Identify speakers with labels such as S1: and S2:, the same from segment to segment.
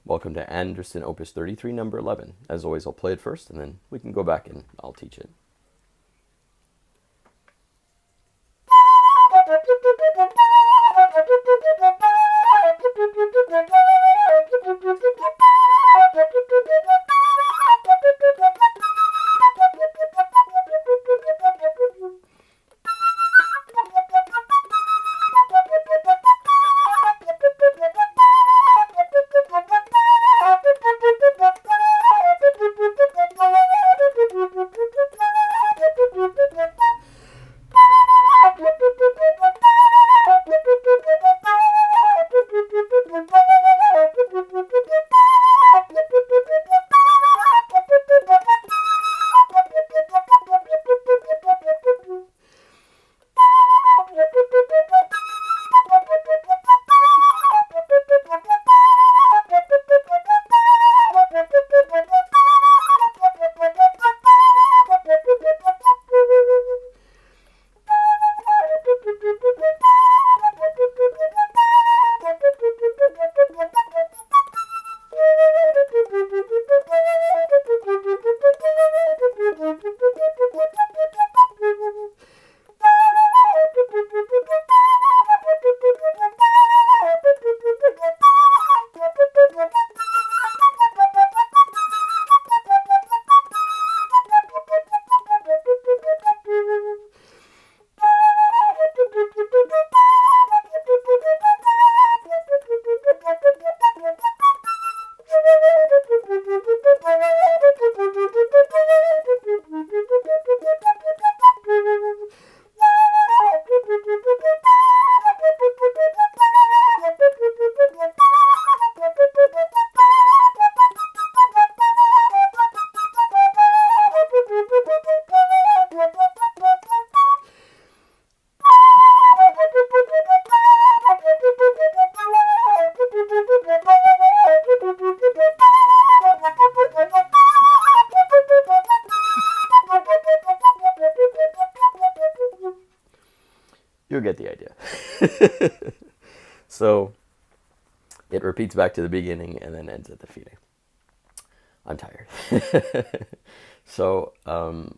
S1: Welcome to Andersen Opus 33, number 11. As always, I'll play it first, and then we can go back and I'll teach it. You'll get the idea. So it repeats back to the beginning and then ends at the fine. I'm tired. So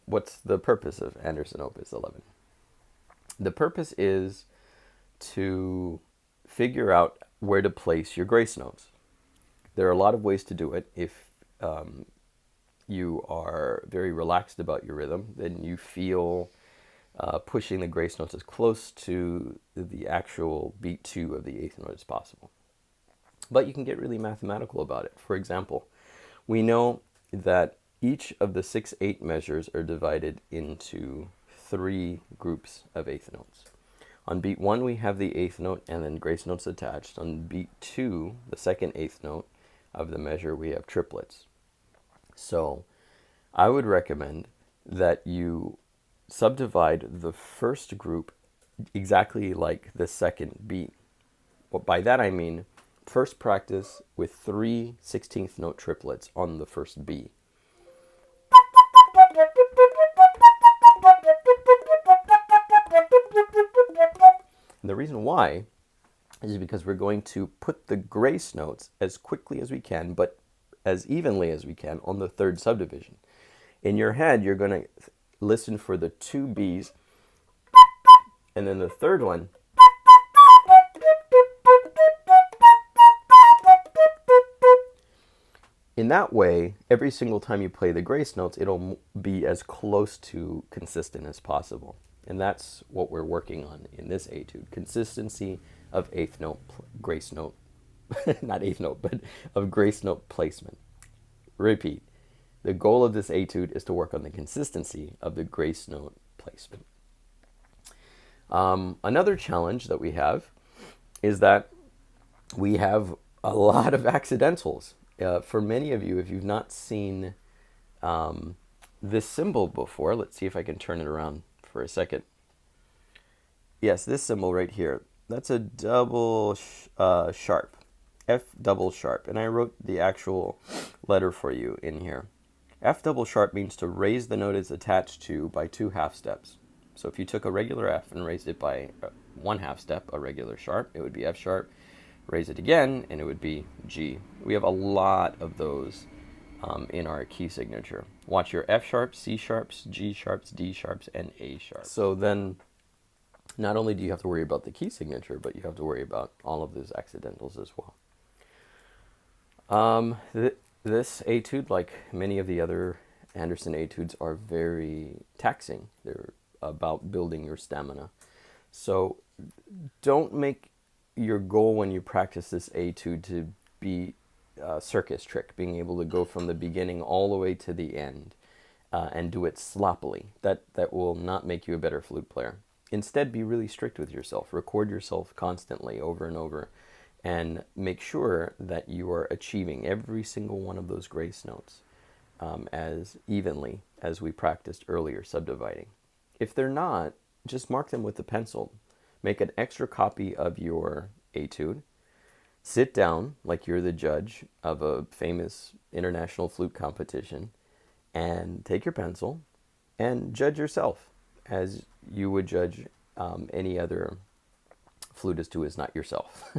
S1: what's the purpose of Andersen Opus 11? The purpose is to figure out where to place your grace notes. There are a lot of ways to do it. If you are very relaxed about your rhythm, then you feel pushing the grace notes as close to the actual beat 2 of the eighth note as possible. But you can get really mathematical about it. For example, we know that each of the 6/8 measures are divided into 3 groups of eighth notes. On beat 1, we have the eighth note and then grace notes attached. On beat 2, the second eighth note of the measure, we have triplets. So I would recommend that you subdivide the first group exactly like the second beat. By that I mean, first practice with 3 16th note triplets on the first B. And the reason why is because we're going to put the grace notes as quickly as we can, but as evenly as we can on the third subdivision. In your head, you're going to listen for the 2 B's, and then the third one. In that way, every single time you play the grace notes, it'll be as close to consistent as possible. And that's what we're working on in this etude. Consistency of eighth note, grace note, not eighth note, but of grace note placement. Repeat. The goal of this etude is to work on the consistency of the grace note placement. Another challenge that we have is that we have a lot of accidentals. For many of you, if you've not seen this symbol before, let's see if I can turn it around for a second. Yes, this symbol right here, that's a double sharp, F double sharp, and I wrote the actual letter for you in here. F double sharp means to raise the note it's attached to by 2 half steps. So if you took a regular F and raised it by 1 half step, a regular sharp, it would be F sharp. raise it again, and it would be G. We have a lot of those in our key signature. Watch your F sharps, C sharps, G sharps, D sharps, and A sharps. So then not only do you have to worry about the key signature, but you have to worry about all of those accidentals as well. This etude, like many of the other Andersen etudes, are very taxing. They're about building your stamina. So don't make your goal when you practice this etude to be a circus trick, being able to go from the beginning all the way to the end and do it sloppily. That will not make you a better flute player. Instead, be really strict with yourself. Record yourself constantly over and over, and make sure that you are achieving every single one of those grace notes as evenly as we practiced earlier, subdividing. If they're not, just mark them with a pencil. Make an extra copy of your etude. Sit down like you're the judge of a famous international flute competition, and take your pencil and judge yourself as you would judge any other flutist who is not yourself.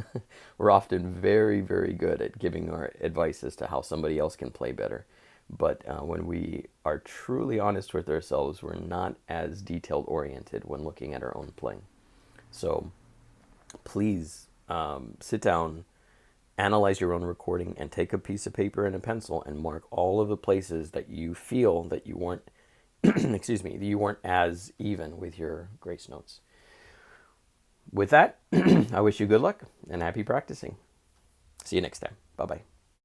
S1: We're often very, very good at giving our advice as to how somebody else can play better. But when we are truly honest with ourselves, we're not as detailed oriented when looking at our own playing. So please sit down, analyze your own recording, and take a piece of paper and a pencil and mark all of the places that you feel that you weren't excuse me, that you weren't as even with your grace notes. With that, I wish you good luck and happy practicing. See you next time. Bye-bye.